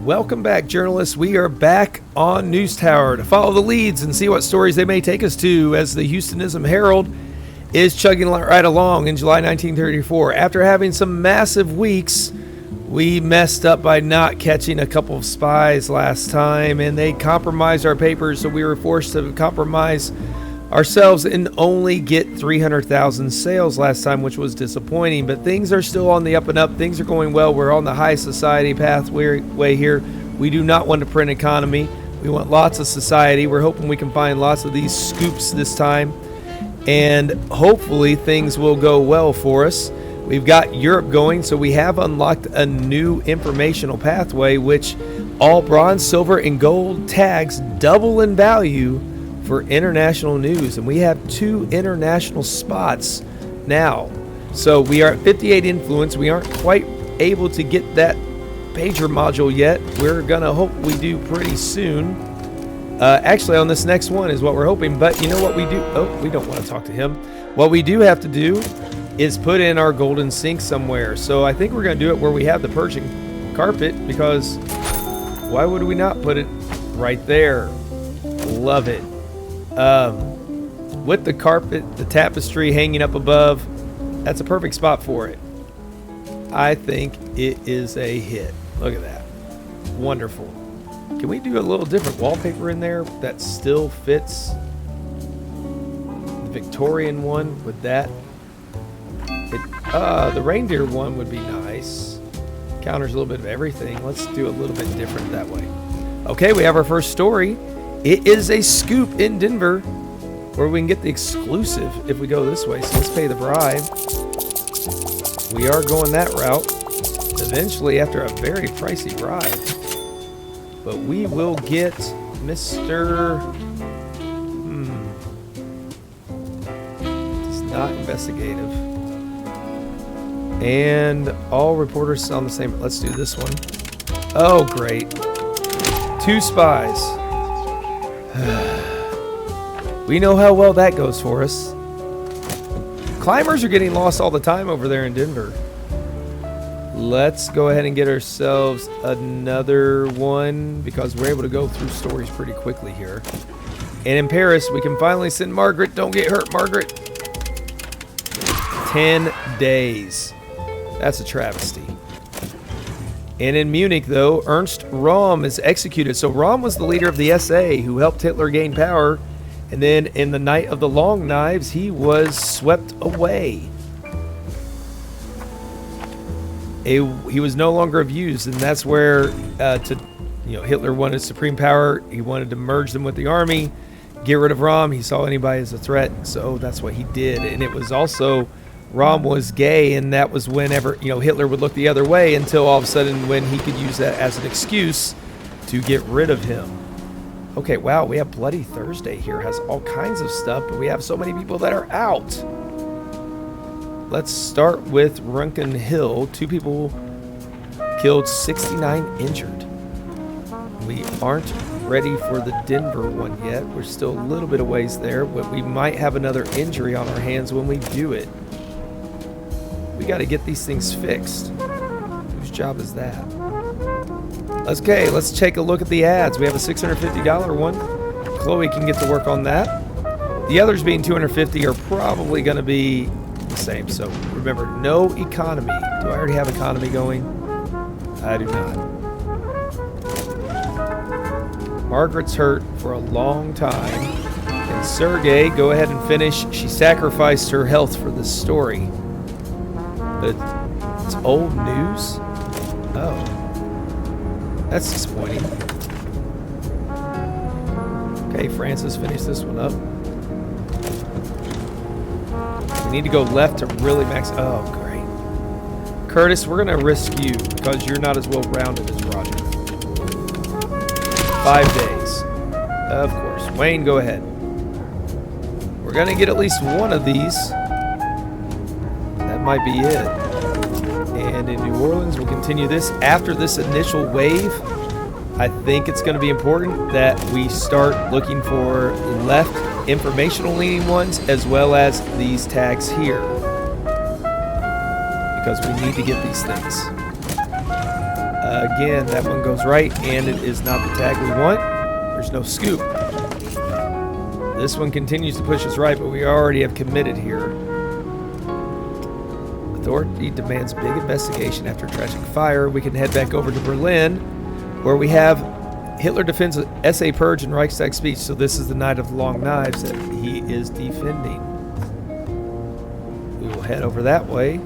Welcome back, journalists. We are back on News Tower to follow the leads and see what stories they may take us to as the Houstonism Herald is chugging right along in July 1934. After having some massive weeks, we messed up by not catching a couple of spies last time, and they compromised our papers, so we were forced to compromise ourselves and only get 300,000 sales last time, which was disappointing. But things are still on the up and up. Things are going well. We're on the high society pathway here. We do not want a print economy. We want lots of society. We're hoping we can find lots of these scoops this time, and hopefully things will go well for us. We've got Europe going, so we have unlocked a new informational pathway, which all bronze, silver, and gold tags double in value for international news, and we have 2 international spots now. So we are at 58 influence. We aren't quite able to get that pager module yet. We're gonna hope we do pretty soon. Actually, on this next one is what we're hoping, but you know what we do? Oh, we don't want to talk to him. What we do have to do is put in our golden sink somewhere. So I think we're gonna do it where we have the Persian carpet, because why would we not put it right there? Love it. With the carpet, the tapestry hanging up above, that's a perfect spot for it. I think it is a hit. Look at that. Wonderful. Can we do a little different wallpaper in there that still fits the Victorian one with that? The reindeer one would be nice. Counters a little bit of everything. Let's do a little bit different that way. Okay, we have our first story. It is a scoop in Denver where we can get the exclusive if we go this way. So let's pay the bribe. We are going that route eventually after a very pricey bribe. But we will get Mr. It's not investigative. And all reporters on the same. Let's do this one. Oh, great. 2 spies. We know how well that goes for us. Climbers are getting lost all the time over there in Denver. Let's go ahead and get ourselves another one, because we're able to go through stories pretty quickly here. And in Paris, we can finally send Margaret. Don't get hurt, Margaret. 10 days. That's a travesty. And in Munich, though, Ernst Röhm is executed. So Röhm was the leader of the SA who helped Hitler gain power. And then in the Night of the Long Knives, he was swept away. He was no longer of use, and that's where Hitler wanted supreme power. He wanted to merge them with the army, get rid of Röhm. He saw anybody as a threat, so that's what he did. And it was also, Röhm was gay, and that was whenever Hitler would look the other way, until all of a sudden when he could use that as an excuse to get rid of him. Okay, wow, we have Bloody Thursday here. Has all kinds of stuff, but we have so many people that are out. Let's start with Runken Hill. 2 people killed, 69 injured. We aren't ready for the Denver one yet. We're still a little bit of ways there, but we might have another injury on our hands when we do it. We got to get these things fixed. Whose job is that? Okay, let's take a look at the ads. We have a $650 one. Chloe can get to work on that. The others being $250 are probably going to be the same. So remember, no economy. Do I already have economy going? I do not. Margaret's hurt for a long time. And Sergey, go ahead and finish. She sacrificed her health for this story. But it's old news? Oh. That's disappointing. Okay, Francis, finish this one up. We need to go left to really max. Oh, great. Curtis, we're going to risk you because you're not as well rounded as Roger. 5 days. Of course. Wayne, go ahead. We're going to get at least one of these. That might be it. And in New Orleans, we'll continue this. After this initial wave, I think it's going to be important that we start looking for left informational leaning ones as well as these tags here, because we need to get these things. Again, that one goes right, and it is not the tag we want. There's no scoop. This one continues to push us right, but we already have committed here. Authority demands big investigation after tragic fire. We can head back over to Berlin, where we have Hitler defends SA Purge and Reichstag speech. So this is the Night of the Long Knives that he is defending. We will head over that way.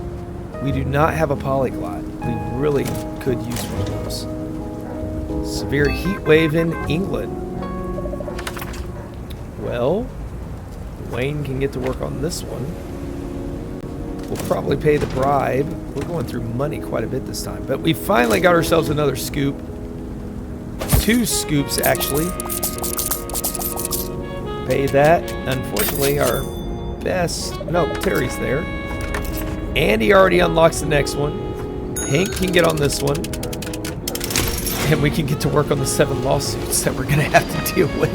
We do not have a polyglot. We really could use one of those. Severe heat wave in England. Well, Wayne can get to work on this one. We'll probably pay the bribe. We're going through money quite a bit this time. But we finally got ourselves another scoop. 2 scoops, actually. Pay that. Unfortunately, our best... No, Terry's there. Andy already unlocks the next one. Hank can get on this one. And we can get to work on the 7 lawsuits that we're going to have to deal with.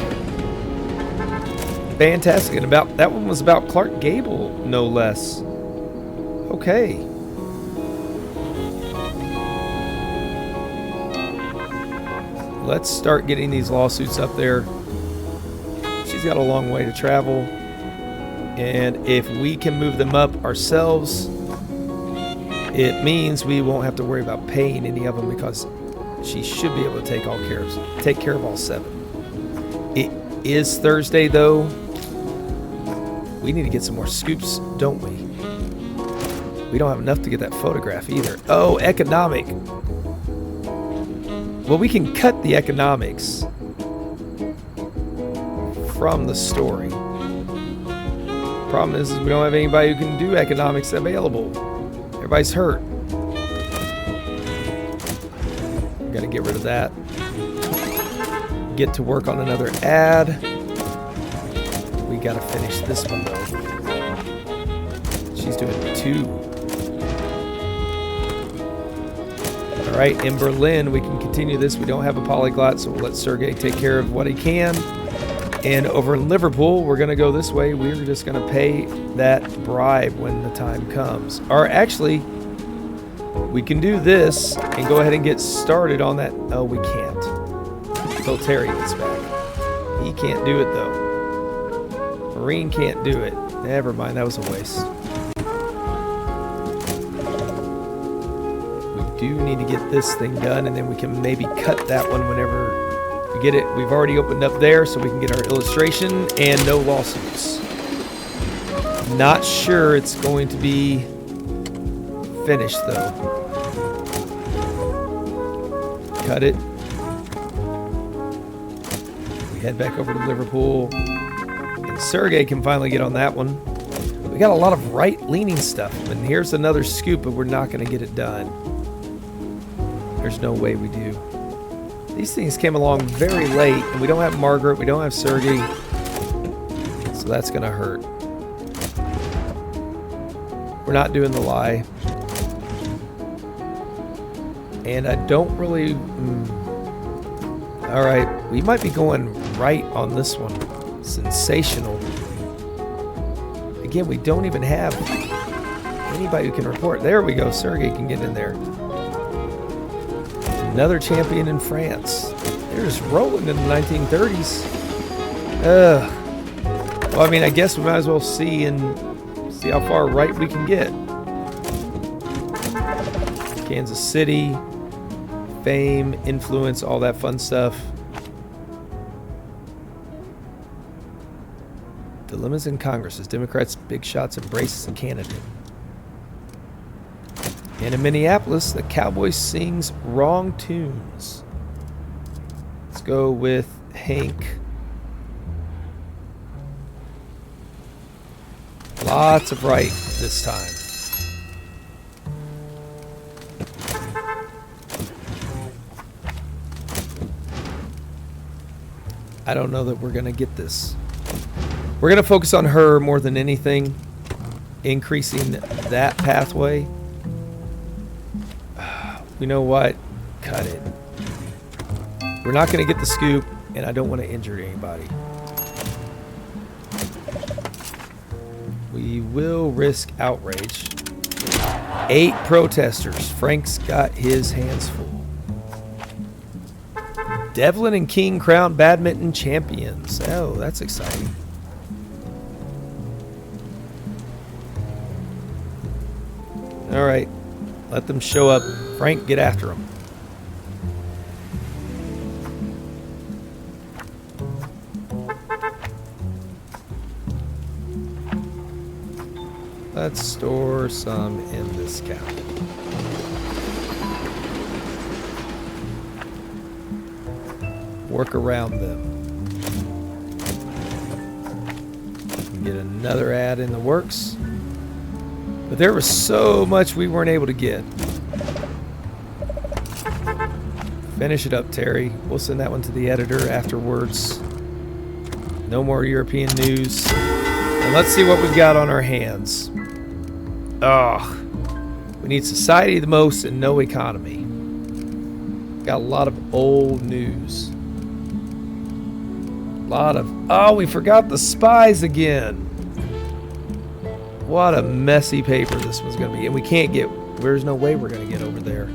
Fantastic. And that one was about Clark Gable, no less. Okay. Let's start getting these lawsuits up there. She's got a long way to travel. And if we can move them up ourselves, it means we won't have to worry about paying any of them because she should be able to take care of all 7. It is Thursday, though. We need to get some more scoops, don't we? We don't have enough to get that photograph either. Oh, economic. Well, we can cut the economics from the story. Problem is we don't have anybody who can do economics available. Everybody's hurt. Gotta get rid of that. Get to work on another ad. We gotta finish this one though. She's doing 2. Alright, in Berlin, we can continue this. We don't have a polyglot, so we'll let Sergey take care of what he can. And over in Liverpool, we're going to go this way. We're just going to pay that bribe when the time comes. Or actually, we can do this and go ahead and get started on that. Oh, we can't. Until Terry gets back. He can't do it, though. Marine can't do it. Never mind, that was a waste. Do need to get this thing done, and then we can maybe cut that one whenever we get it. We've already opened up there, so we can get our illustration and no lawsuits. Not sure it's going to be finished, though. Cut it. We head back over to Liverpool, and Sergey can finally get on that one. We got a lot of right-leaning stuff, and here's another scoop, but we're not going to get it done. There's no way we do. These things came along very late, and we don't have Margaret, we don't have Sergey, so that's gonna hurt. We're not doing the lie. And I don't really... Alright, we might be going right on this one. Sensational. Again, we don't even have anybody who can report. There we go, Sergey can get in there. Another champion in France. They're just rolling in the 1930s. Well, I mean, I guess we might as well see how far right we can get. Kansas City, fame, influence, all that fun stuff. Dilemmas in Congress as Democrats' big shots embrace a candidate. And in Minneapolis, the Cowboys sings wrong tunes. Let's go with Hank. Lots of right this time. I don't know that we're going to get this. We're going to focus on her more than anything, increasing that pathway. You know what? Cut it. We're not going to get the scoop, and I don't want to injure anybody. We will risk outrage. 8 protesters. Frank's got his hands full. Devlin and King crowned badminton champions. Oh, that's exciting. All right, let them show up. Frank, get after them. Let's store some in this cabinet. Work around them. Get another ad in the works. But there was so much we weren't able to get. Finish it up, Terry. We'll send that one to the editor afterwards. No more European news. And let's see what we've got on our hands. We need society the most and no economy. Got a lot of old news. We forgot the spies again. What a messy paper this one's going to be. And we can't get, there's no way we're going to get over there.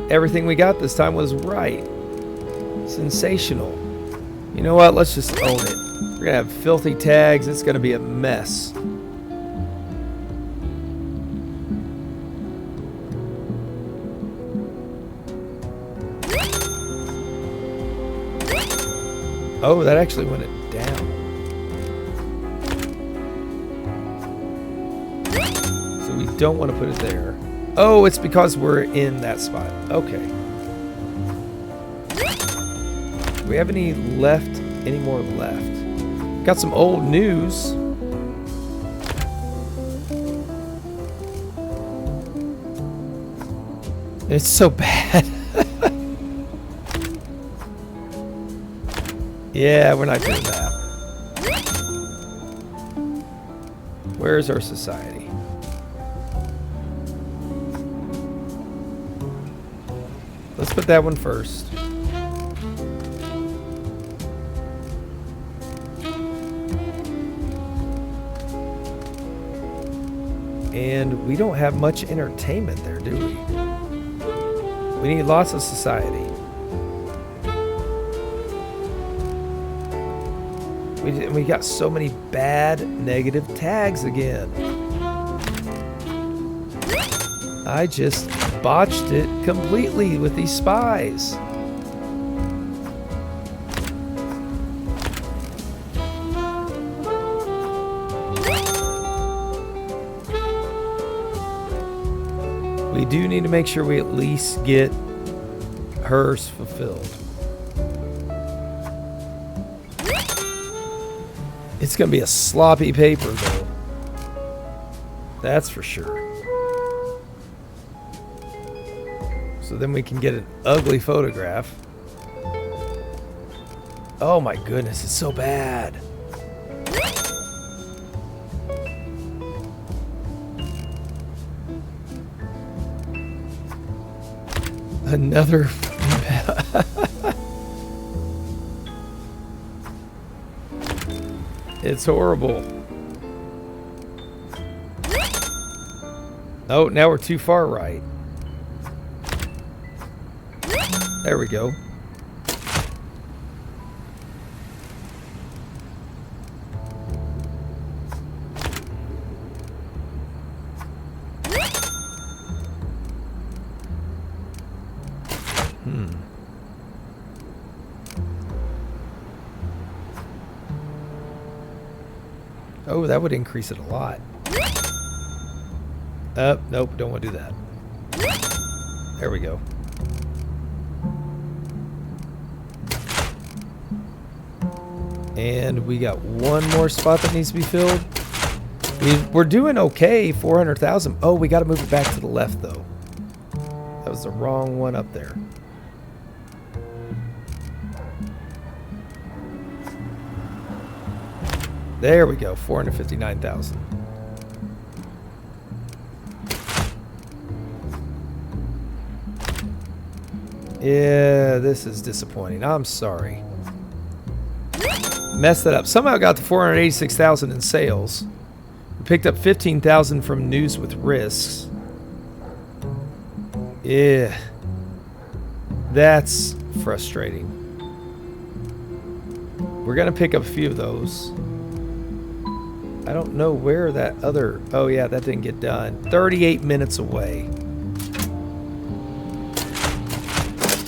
Everything we got this time was right. Sensational. You know what? Let's just own it. We're going to have filthy tags. It's going to be a mess. Oh, that actually went it down. So we don't want to put it there. Oh, it's because we're in that spot. Okay. Do we have any more left? Got some old news. It's so bad. Yeah, we're not doing that. Where's our society? Let's put that one first. And we don't have much entertainment there, do we? We need lots of society. We got so many bad negative tags again. I just botched it completely with these spies. We do need to make sure we at least get hers fulfilled. It's going to be a sloppy paper, though. That's for sure. So then we can get an ugly photograph. Oh my goodness, it's so bad. Another... It's horrible. Oh, now we're too far right. There we go. Oh, that would increase it a lot. Nope, don't want to do that. There we go. And we got one more spot that needs to be filled. We're doing okay, 400,000. Oh, we got to move it back to the left, though. That was the wrong one up there. There we go, 459,000. Yeah, this is disappointing. I'm sorry. Messed that up. Somehow got to 486,000 in sales. We picked up 15,000 from news with risks. Yeah. That's frustrating. We're going to pick up a few of those. I don't know where that other... Oh, yeah, that didn't get done. 38 minutes away.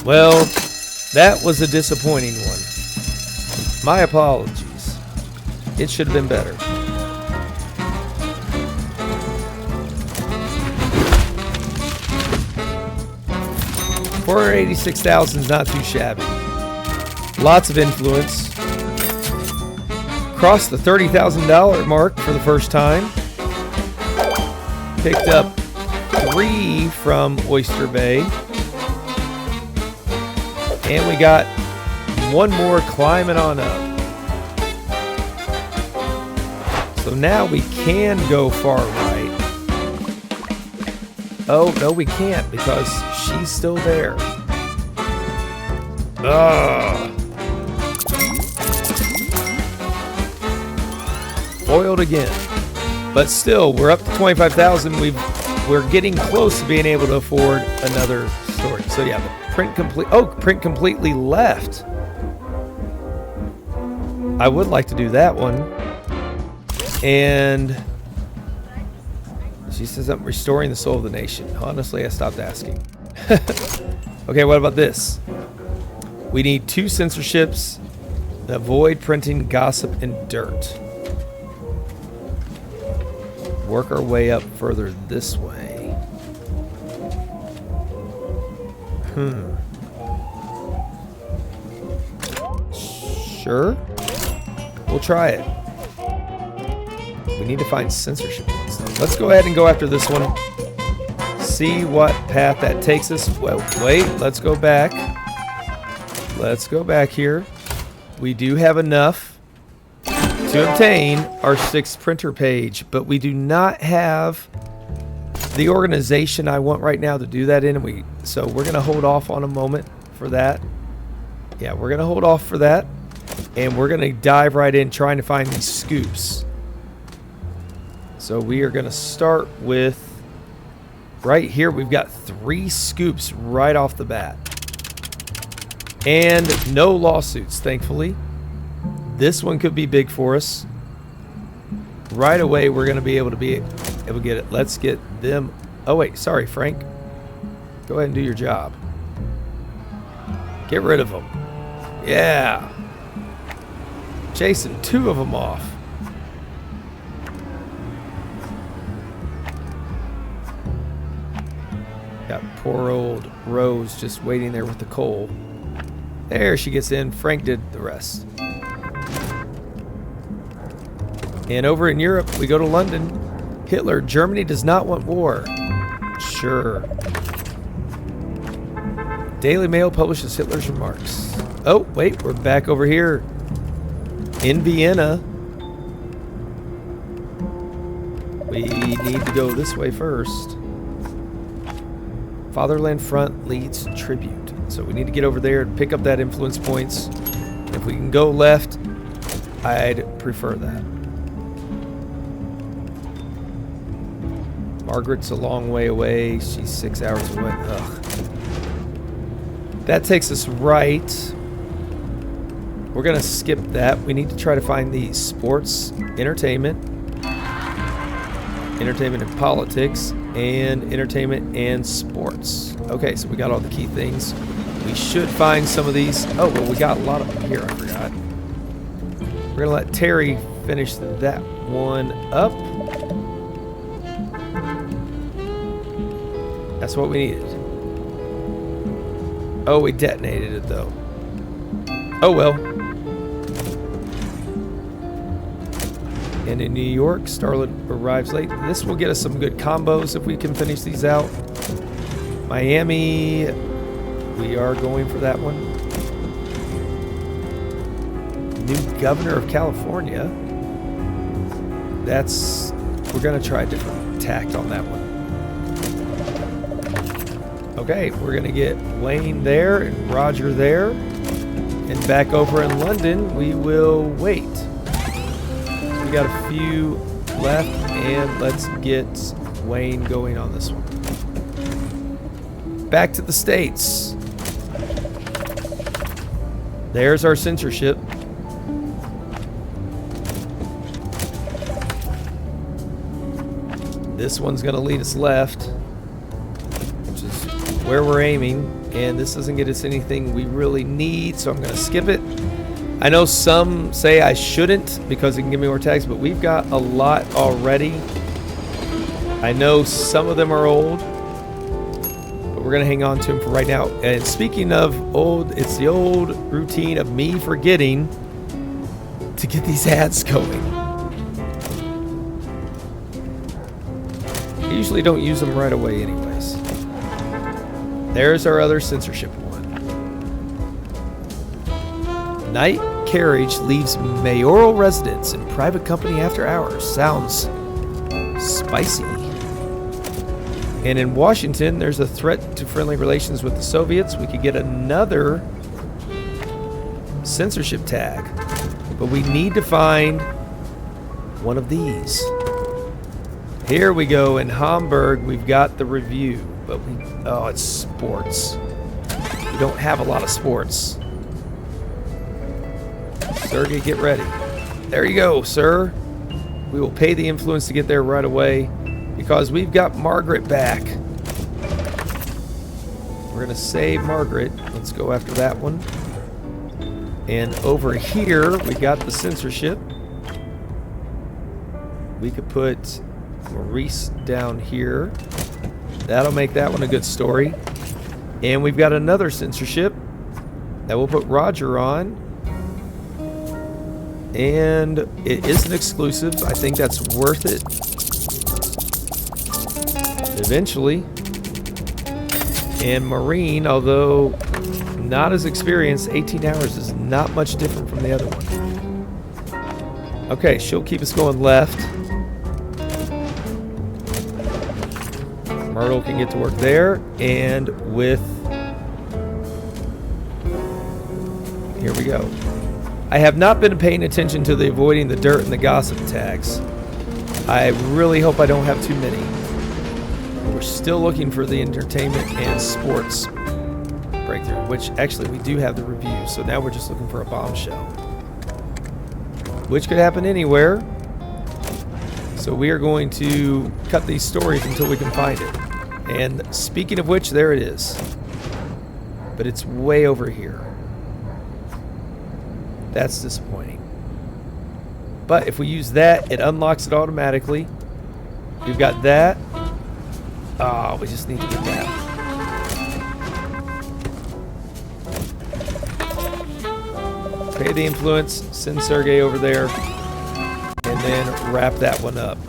Well, that was a disappointing one. My apologies. It should have been better. $486,000 is not too shabby. Lots of influence. Crossed the $30,000 mark for the first time. Picked up 3 from Oyster Bay. And we got 1 more climbing on up. So now we can go far right. Oh, no, we can't because she's still there. Ugh. Foiled again. But still, we're up to 25,000. We're getting close to being able to afford another story. So yeah, the print complete. Oh, print completely left. I would like to do that one. And she says I'm restoring the soul of the nation. Honestly, I stopped asking. Okay, what about this? We need 2 censorships. Avoid printing gossip and dirt. Work our way up further this way. Sure. We'll try it. We need to find censorship ones, though. Let's go ahead and go after this one. See what path that takes us. Well, wait, let's go back. Let's go back here. We do have enough to obtain our 6th printer page, but we do not have the organization I want right now to do that in. So we're going to hold off on a moment for that. Yeah, we're going to hold off for that. And we're going to dive right in trying to find these scoops. So we are going to start with right here. We've got 3 scoops right off the bat. And no lawsuits, thankfully. This one could be big for us. Right away, we're going to be able to get it. Let's get them. Oh, wait. Sorry, Frank. Go ahead and do your job. Get rid of them. Yeah. Chasing 2 of them off. Got poor old Rose just waiting there with the coal. There she gets in. Frank did the rest. And over in Europe, we go to London. Hitler, Germany does not want war. Sure. Daily Mail publishes Hitler's remarks. Oh, wait, we're back over here in Vienna. We need to go this way first. Fatherland Front leads tribute. So we need to get over there and pick up that influence points. If we can go left, I'd prefer that. Margaret's a long way away. She's 6 hours away. Ugh. That takes us right. We're going to skip that. We need to try to find the sports, entertainment and politics, and entertainment and sports. Okay, so we got all the key things. We should find some of these. Oh, well, we got a lot of them here. I forgot. We're going to let Terry finish that one up. That's what we needed. Oh, we detonated it, though. Oh, well. And in New York, Starlet arrives late. This will get us some good combos if we can finish these out. Miami, we are going for that one. New governor of California. We're going to try a different tact on that one. Okay, we're going to get Wayne there and Roger there. And back over in London, we will wait. We got a few left, and let's get Wayne going on this one. Back to the States. There's our censorship. This one's going to lead us left, which is where we're aiming. And this doesn't get us anything we really need, so I'm going to skip it. I know some say I shouldn't because it can give me more tags, but we've got a lot already. I know some of them are old, but we're going to hang on to them for right now. And speaking of old, it's the old routine of me forgetting to get these ads going. I usually don't use them right away anyways. There's our other censorship one. Night carriage leaves mayoral residence in private company after hours. Sounds spicy. And in Washington, there's a threat to friendly relations with the Soviets. We could get another censorship tag, but we need to find one of these. Here we go. In Hamburg, we've got the review, but it's sports. We don't have a lot of sports. Sergey, get ready. There you go, sir. We will pay the influence to get there right away because we've got Margaret back. We're going to save Margaret. Let's go after that one. And over here, we got the censorship. We could put Maurice down here. That'll make that one a good story. And we've got another censorship that we'll put Roger on. And it is an exclusive. I think that's worth it. Eventually. And Marine, although not as experienced, 18 hours is not much different from the other one. Okay, she'll keep us going left. Myrtle can get to work there. And with... Here we go. I have not been paying attention to the avoiding the dirt and the gossip tags. I really hope I don't have too many. We're still looking for the entertainment and sports breakthrough, which actually we do have the review. So now we're just looking for a bombshell, which could happen anywhere. So we are going to cut these stories until we can find it. And speaking of which, there it is. But it's way over here. That's disappointing. But if we use that, it unlocks it automatically. We've got that. Oh, we just need to get that. Pay the influence, send Sergey over there, and then wrap that one up.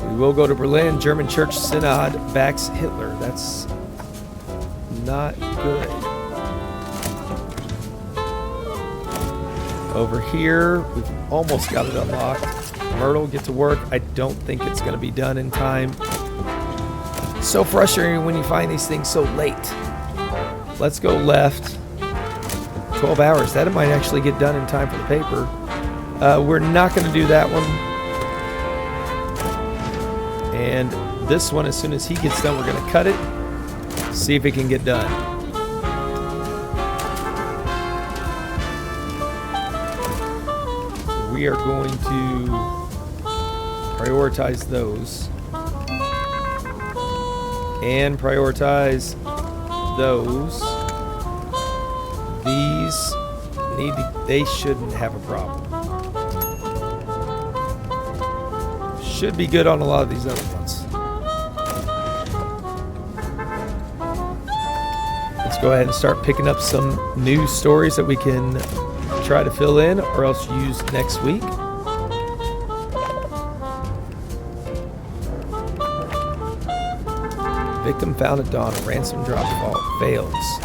We will go to Berlin. German Church Synod backs Hitler. That's not good. Over here, we've almost got it unlocked. Myrtle, get to work. I don't think it's going to be done in time. It's so frustrating when you find these things so late. Let's go left. 12 hours. That might actually get done in time for the paper. We're not going to do that one. And this one, as soon as he gets done, we're going to cut it. See if it can get done. We are going to prioritize those and prioritize those. These they shouldn't have a problem. Should be good on a lot of these other ones. Let's go ahead and start picking up some news stories that we can try to fill in or else use next week. Victim found at dawn. A ransom drop fault fails.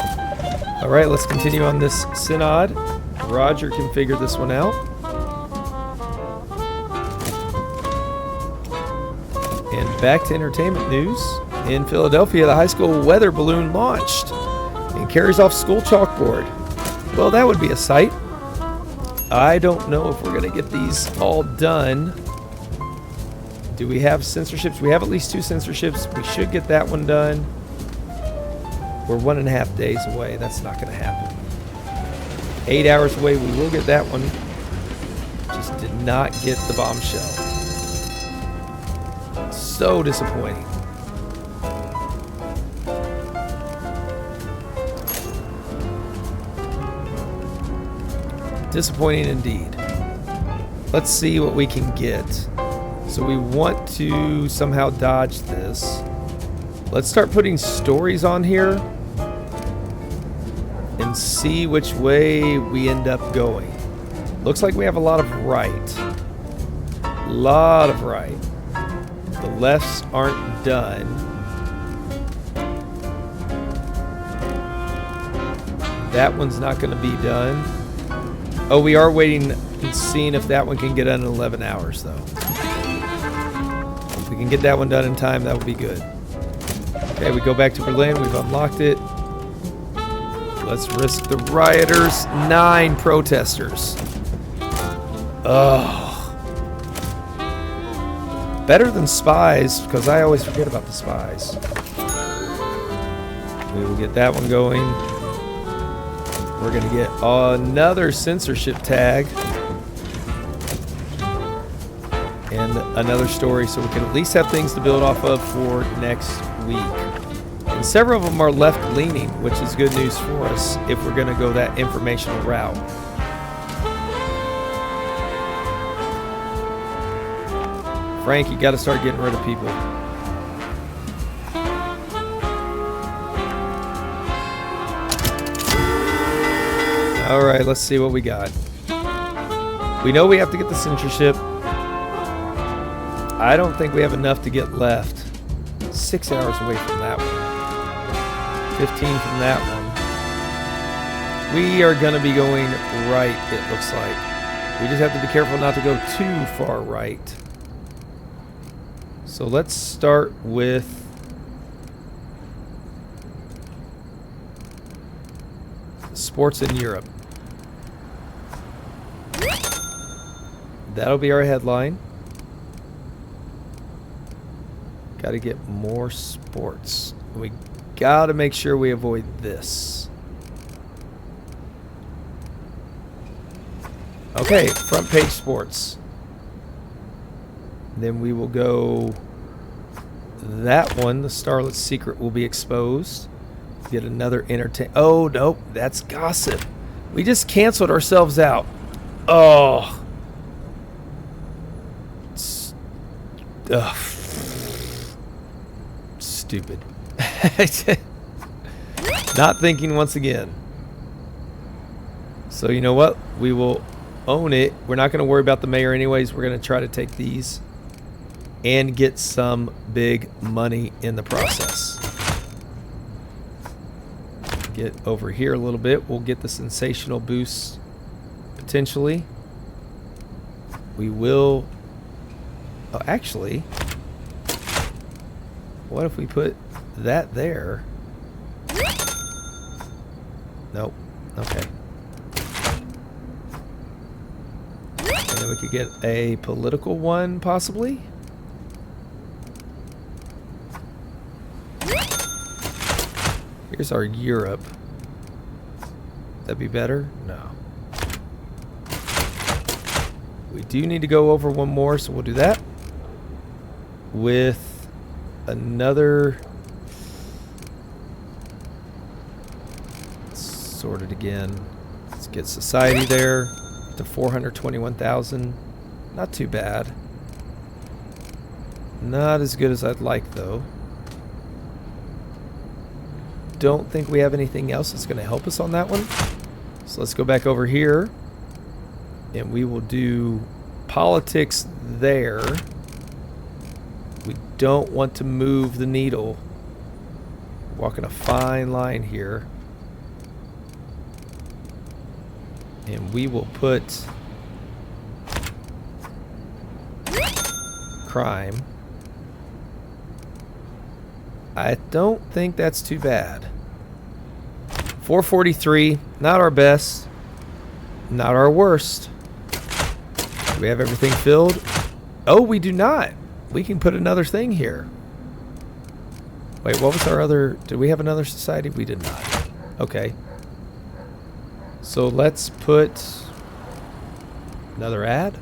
All right, let's continue on this synod. Roger can figure this one out. And back to entertainment news. In Philadelphia, the high school weather balloon launched and carries off school chalkboard. Well, that would be a sight. I don't know if we're going to get these all done. Do we have censorships? We have at least 2 censorships. We should get that one done. We're 1.5 days away. That's not going to happen. 8 hours away. We will get that one. Just did not get the bombshell. So disappointing. Disappointing indeed. Let's see what we can get. So we want to somehow dodge this. Let's start putting stories on here and see which way we end up going. Looks like we have a lot of right. Lot of right. The lefts aren't done. That one's not going to be done. Oh, we are waiting and seeing if that one can get done in 11 hours, though. If we can get that one done in time, that would be good. Okay, we go back to Berlin. We've unlocked it. Let's risk the rioters. 9 protesters. Oh. Better than spies, because I always forget about the spies. We will get that one going. We're going to get another censorship tag. And another story, so we can at least have things to build off of for next week. And several of them are left-leaning, which is good news for us if we're going to go that informational route. Frank, you got to start getting rid of people. All right, let's see what we got. We know we have to get the censorship. I don't think we have enough to get left. 6 hours away from that one. 15 from that one. We are going to be going right, it looks like. We just have to be careful not to go too far right. So let's start with sports in Europe. That'll be our headline. Got to get more sports. We got to make sure we avoid this. Okay, front page sports. Then we will go that one. The Starlet's secret will be exposed. Get another entertain. Oh, nope. That's gossip. We just canceled ourselves out. Oh. Ugh. Stupid. Not thinking once again. So you know what? We will own it. We're not going to worry about the mayor anyways. We're going to try to take these and get some big money in the process. Get over here a little bit. We'll get the sensational boost potentially. We will. Oh, actually, what if we put that there? Nope. Okay. And then we could get a political one, possibly. Here's our Europe. That'd be better? No. We do need to go over one more, so we'll do that. With another. Sort it again. Let's get society there to 421,000. Not too bad. Not as good as I'd like, though. Don't think we have anything else that's going to help us on that one. So let's go back over here. And we will do politics there. We don't want to move the needle. Walking a fine line here. And we will put crime. I don't think that's too bad. 443, not our best, not our worst. Do we have everything filled? Oh, we do not. We can put another thing here. Wait, what was our other? Did we have another society? We did not. Okay. So let's put another ad.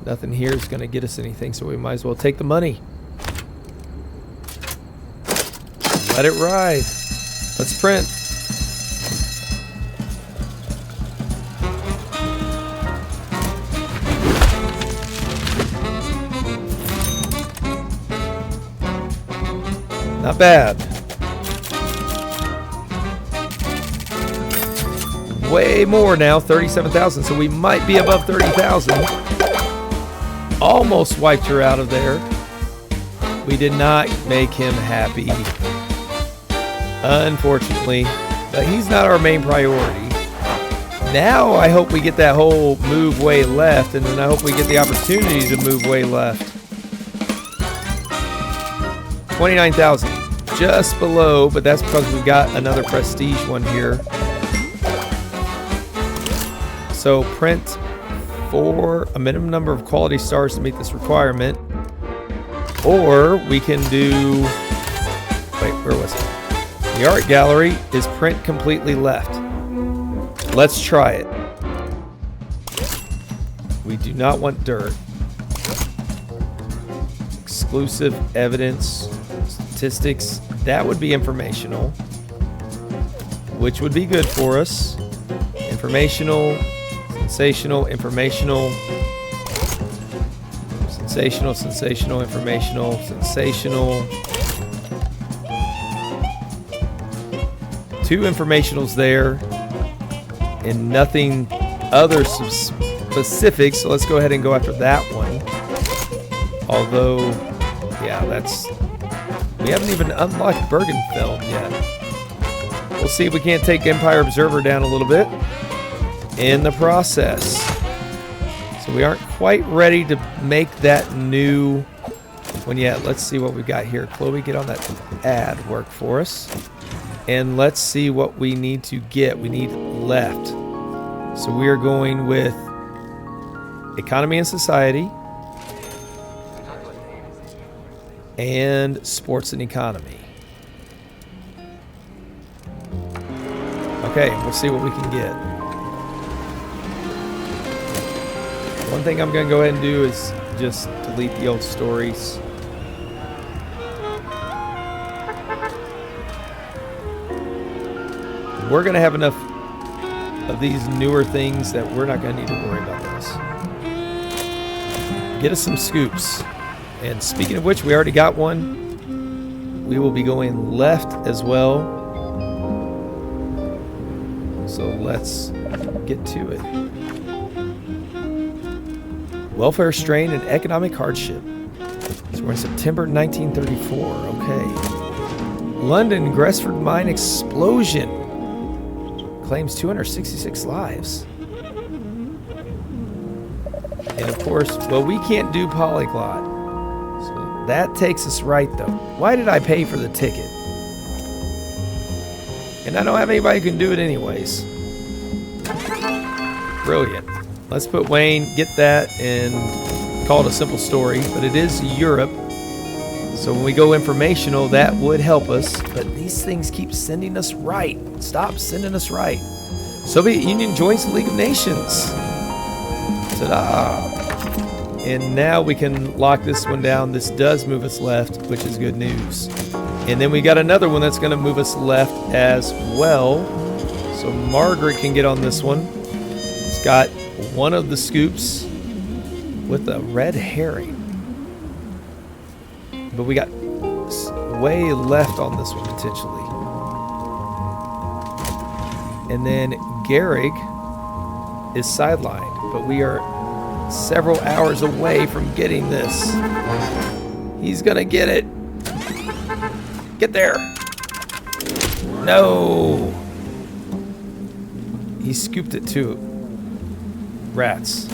Nothing here is going to get us anything, so we might as well take the money. Let it ride. Let's print. Not bad. Way more now, 37,000. So we might be above 30,000. Almost wiped her out of there. We did not make him happy, unfortunately. But he's not our main priority. Now I hope we get that whole move way left, and then I hope we get the opportunity to move way left. 29,000, just below, but that's because we've got another prestige one here. So print for a minimum number of quality stars to meet this requirement. Or we can do, wait, where was it? The art gallery is print completely left. Let's try it. We do not want dirt. Exclusive evidence, statistics, that would be informational, which would be good for us. Informational, sensational, informational, sensational, sensational, informational, sensational. 2 informationals there and nothing other specific, so let's go ahead and go after that one. Although, yeah, we haven't even unlocked Bergenfeld yet. We'll see if we can't take Empire Observer down a little bit in the process. So we aren't quite ready to make that new one yet. Let's see what we got here. Chloe, get on that ad work for us. And let's see what we need to get. We need left. So we are going with economy and society and sports and economy. Okay, we'll see what we can get. One thing I'm going to go ahead and do is just delete the old stories. We're going to have enough of these newer things that we're not going to need to worry about this. Get us some scoops. And speaking of which, we already got one. We will be going left as well. So let's get to it. Welfare strain and economic hardship. So we're in September 1934. Okay. London Gresford mine explosion. Claims 266 lives. And of course, well, we can't do polyglot. So that takes us right, though. Why did I pay for the ticket? And I don't have anybody who can do it anyways. Brilliant. Let's put Wayne, get that, and call it a simple story. But it is Europe. So when we go informational, that would help us. But these things keep sending us right. Stop sending us right. Soviet Union joins the League of Nations. Ta-da. And now we can lock this one down. This does move us left, which is good news. And then we got another one that's going to move us left as well. So Margaret can get on this one. It's got one of the scoops with a red herring. But we got way left on this one, potentially. And then Gehrig is sidelined, but we are several hours away from getting this. He's gonna get it. Get there. No. He scooped it too. Rats.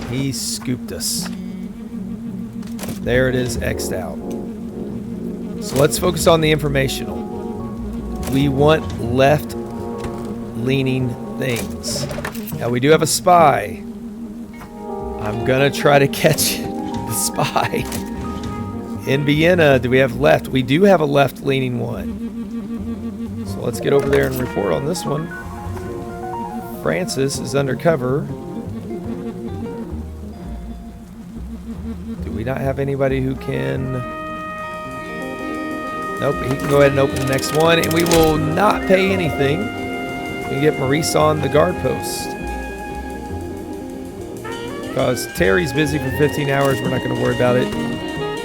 He scooped us. There it is, X'd out. So let's focus on the informational. We want left-leaning things. Now we do have a spy. I'm gonna try to catch the spy. In Vienna, do we have left? We do have a left-leaning one. So let's get over there and report on this one. Francis is undercover. we not have anybody who can... Nope, he can go ahead and open the next one, and we will not pay anything. We can get Maurice on the guard post. Because Terry's busy for 15 hours, we're not going to worry about it.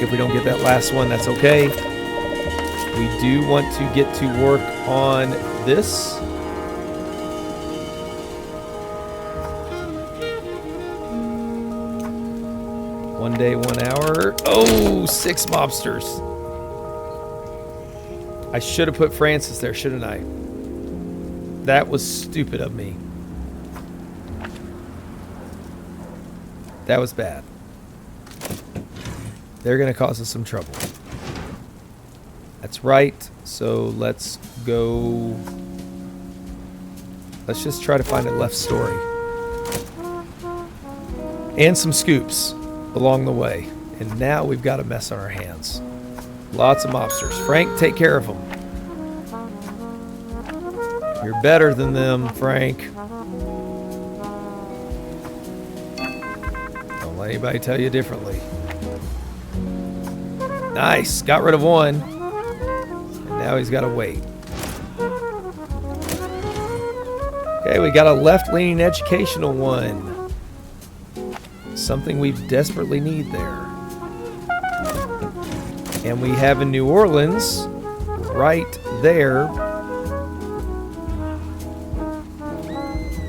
If we don't get that last one, that's okay. We do want to get to work on this. One day, 1 hour. Oh, 6 mobsters. I should have put Francis there, shouldn't I? That was stupid of me. That was bad. They're going to cause us some trouble. That's right. So let's go. Let's just try to find a left story. And some scoops along the way. And now we've got a mess on our hands. Lots of mobsters. Frank, take care of them. You're better than them, Frank. Don't let anybody tell you differently. Nice. Got rid of one. And now he's got to wait. Okay, we got a left-leaning educational one. Something we desperately need there. And we have in New Orleans, right there,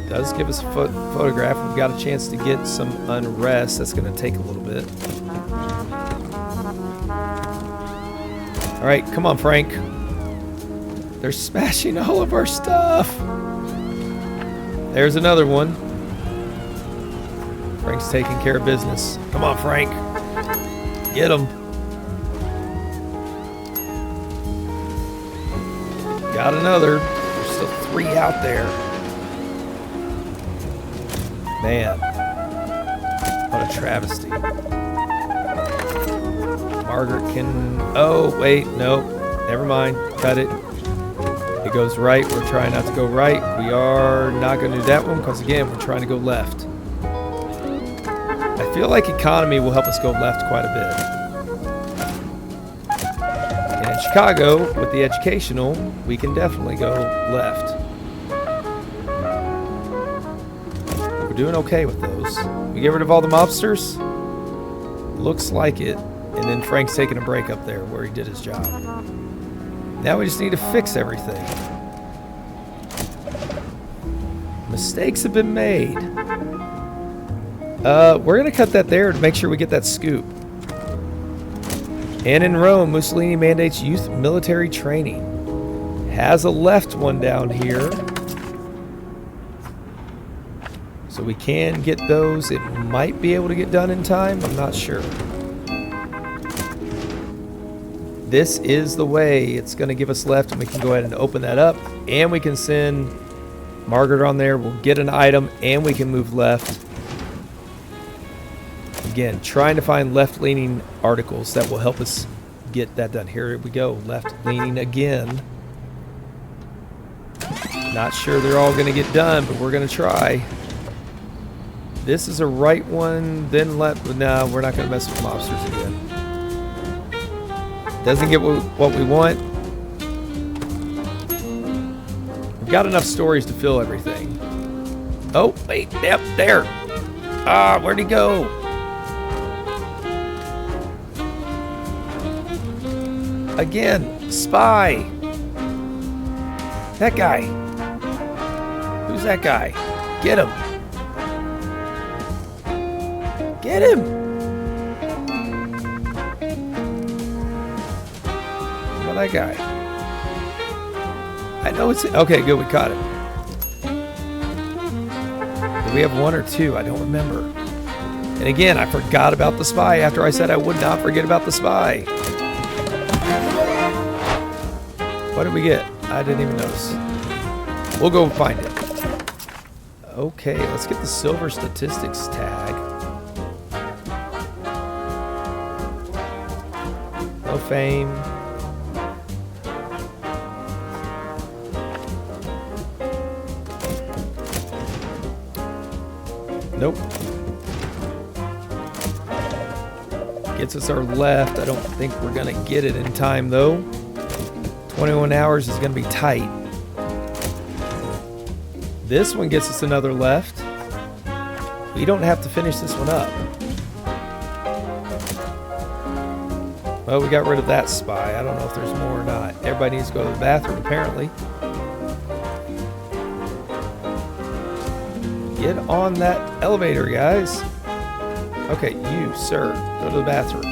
does give us a photograph. We've got a chance to get some unrest. That's going to take a little bit. All right, come on, Frank. They're smashing all of our stuff. There's another one. Frank's taking care of business. Come on, Frank. Get him. Got another. There's still 3 out there. Man. What a travesty. Margaret can... Oh, wait. Nope. Never mind. Cut it. It goes right. We're trying not to go right. We are not going to do that one because, again, we're trying to go left. I feel like economy will help us go left quite a bit. And in Chicago, with the educational, we can definitely go left. We're doing okay with those. We get rid of all the mobsters? Looks like it. And then Frank's taking a break up there where he did his job. Now we just need to fix everything. Mistakes have been made. We're going to cut that there to make sure we get that scoop. And in Rome, Mussolini mandates youth military training. Has a left one down here. So we can get those. It might be able to get done in time. I'm not sure. This is the way. It's going to give us left, and we can go ahead and open that up. And we can send Margaret on there. We'll get an item, and we can move left. Again, trying to find left-leaning articles that will help us get that done. Here we go. Left-leaning again. Not sure they're all going to get done, but we're going to try. This is a right one, then left. No, we're not going to mess with mobsters again. Doesn't get what we want. We've got enough stories to fill everything. Oh, wait. Yep, there. Ah, where'd he go? Again, spy. That guy. Who's that guy? Get him. Get him. How about that guy? I know it's... Okay, good. We caught it. Did we have 1 or 2? I don't remember. And again, I forgot about the spy after I said I would not forget about the spy. What did we get? I didn't even notice. We'll go find it. Okay, let's get the silver statistics tag. No fame. Nope. Gets us our left. I don't think we're going to get it in time, though. 21 hours is going to be tight. This one gets us another left. We don't have to finish this one up. Well, we got rid of that spy. I don't know if there's more or not. Everybody needs to go to the bathroom, apparently. Get on that elevator, guys. Okay, you, sir, go to the bathroom.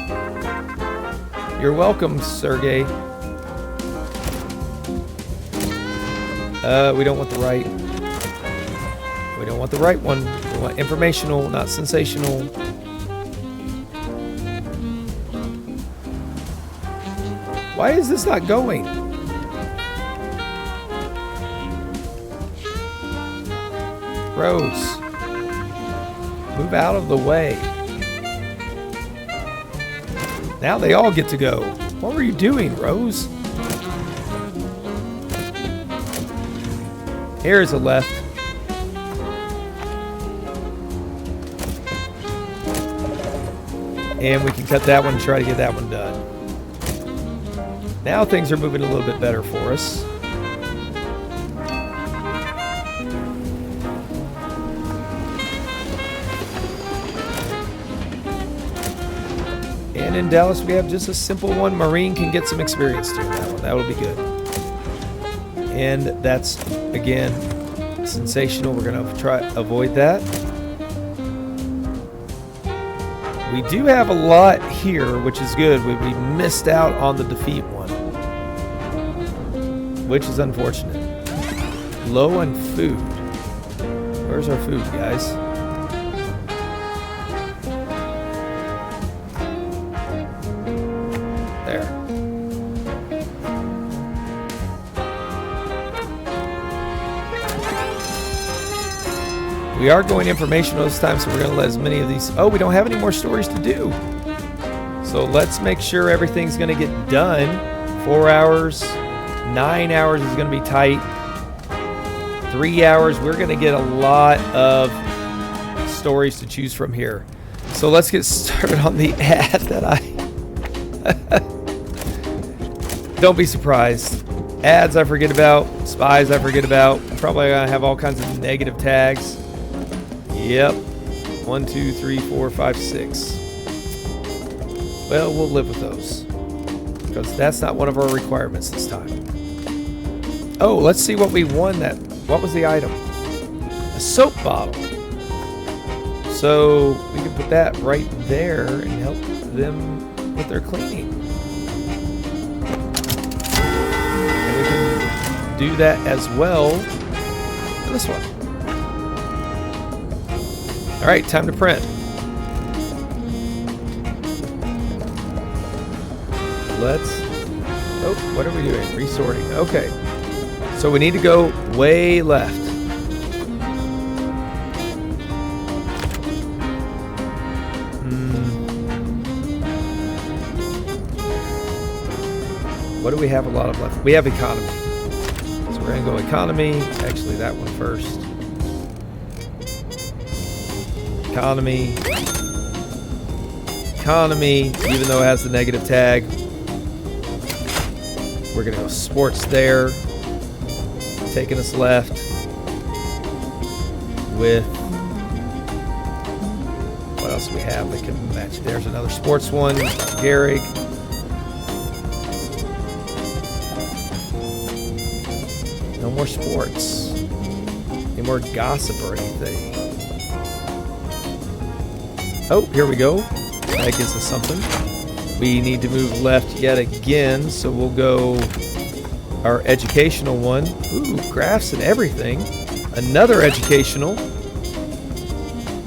You're welcome, Sergey. We don't want the right. We don't want the right one. We want informational, not sensational. Why is this not going? Rose, move out of the way. Now they all get to go. What were you doing, Rose? Here's a left. And we can cut that one and try to get that one done. Now things are moving a little bit better for us. And in Dallas, we have just a simple one. Marine can get some experience doing that one. That'll be good. And that's, again, sensational. We're going to try avoid that. We do have a lot here, which is good. We missed out on the defeat one, which is unfortunate. Low on food. Where's our food, guys? There. We are going informational this time, so we're going to let as many of these... Oh, we don't have any more stories to do. So let's make sure everything's going to get done. 4 hours. 9 hours is going to be tight. 3 hours. We're going to get a lot of stories to choose from here. So let's get started on the ad that I... Don't be surprised. Ads I forget about. Spies I forget about. I'm probably going to have all kinds of negative tags. Yep. 1, 2, 3, 4, 5, 6. Well, we'll live with those, because that's not one of our requirements this time. Oh, let's see what we won. What was the item? A soap bottle. So we can put that right there and help them with their cleaning. And we can do that as well for this one. All right, time to print. Oh, what are we doing? Resorting. Okay. So we need to go way left. What do we have a lot of left? We have economy. So we're going to go economy. Actually, that one first. Economy, even though it has the negative tag. We're going to go sports there. Taking us left with... What else do we have that can match? There's another sports one. Gehrig. No more sports. Any more gossip or anything. Oh, here we go. That gives us something. We need to move left yet again, so we'll go our educational one. Ooh, graphs and everything. Another educational.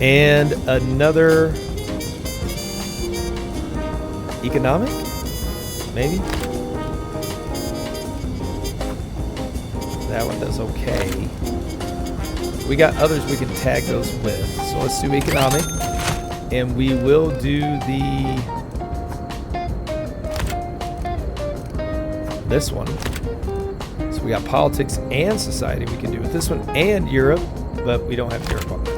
And another economic? Maybe? That one does okay. We got others we can tag those with. So let's do economic. And we will do this one. So we got politics and society we can do with this one, and Europe, but we don't have Europe on that.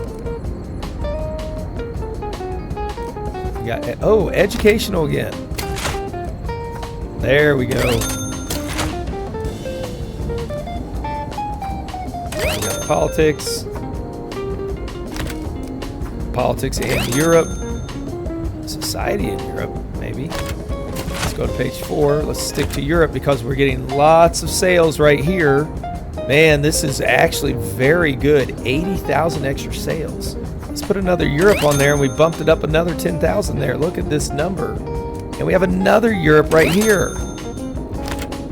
We got, oh, educational again. There we go. We got politics. Politics in Europe. Society in Europe, maybe. Let's go to page 4. Let's stick to Europe because we're getting lots of sales right here. Man, this is actually very good. 80,000 extra sales. Let's put another Europe on there, and we bumped it up another 10,000 there. Look at this number. And we have another Europe right here.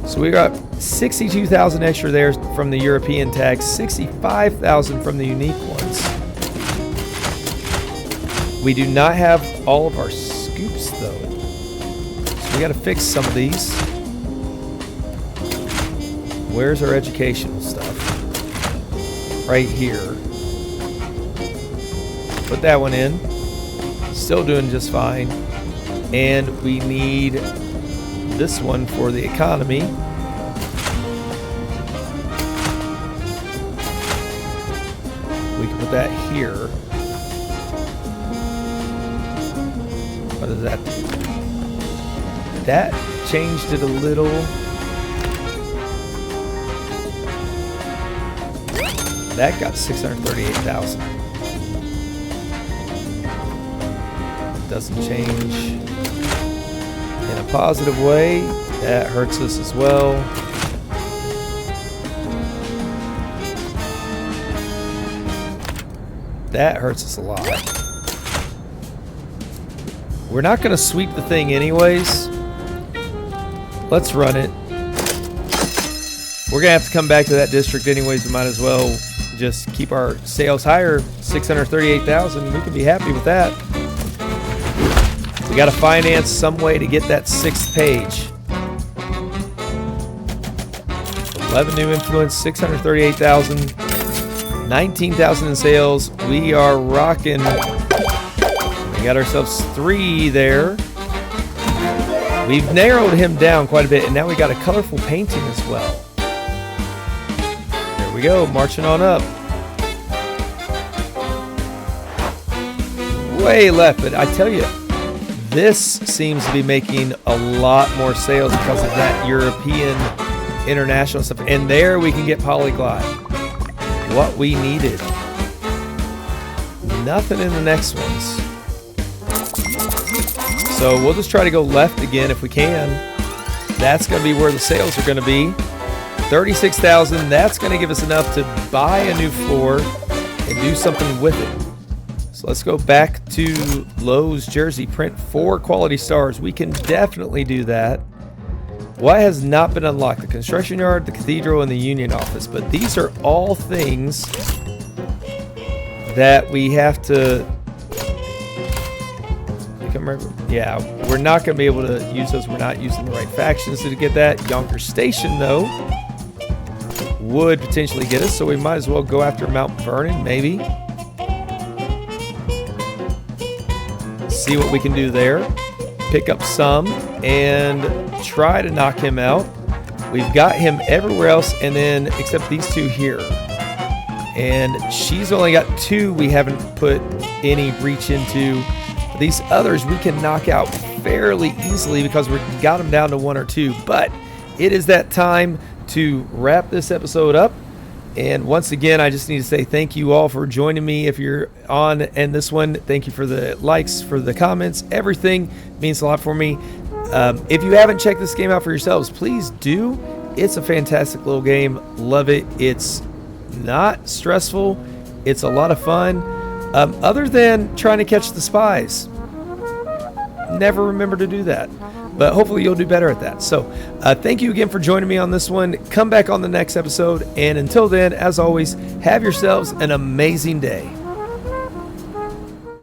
So we got 62,000 extra there from the European tags, 65,000 from the unique ones. We do not have all of our scoops though. So we got to fix some of these. Where's our educational stuff? Right here. Put that one in. Still doing just fine. And we need this one for the economy. We can put that here. What does that do? That changed it a little. That got 638,000. Doesn't change in a positive way. That hurts us as well. That hurts us a lot. We're not going to sweep the thing anyways. Let's run it. We're going to have to come back to that district anyways. We might as well just keep our sales higher. 638,000. We can be happy with that. We got to finance some way to get that 6th page. 11 new influence, 638,000, 19,000 in sales. We are rocking. We got ourselves 3 there. We've narrowed him down quite a bit, and now we got a colorful painting as well. There we go, marching on up. Way left, but I tell you, this seems to be making a lot more sales because of that European international stuff. And there we can get polyglot. What we needed. Nothing in the next ones. So we'll just try to go left again if we can. That's going to be where the sales are going to be. 36,000. That's going to give us enough to buy a new floor and do something with it. So let's go back to Lowe's Jersey. Print 4 quality stars. We can definitely do that. What has not been unlocked? The construction yard, the cathedral, and the union office. But these are all things that we have to... Yeah, we're not going to be able to use those. We're not using the right factions to get that. Yonker Station, though, would potentially get us. So we might as well go after Mount Vernon, maybe. See what we can do there. Pick up some and try to knock him out. We've got him everywhere else, and then except these 2 here. And she's only got 2 we haven't put any reach into. These others we can knock out fairly easily because we got them down to 1 or 2. But it is that time to wrap this episode up. And once again, I just need to say thank you all for joining me. If you're on and this one, thank you for the likes, for the comments. Everything means a lot for me. If you haven't checked this game out for yourselves, please do. It's a fantastic little game. Love it. It's not stressful. It's a lot of fun. Other than trying to catch the spies. Never remember to do that. But hopefully you'll do better at that. So thank you again for joining me on this one. Come back on the next episode. And until then, as always, have yourselves an amazing day.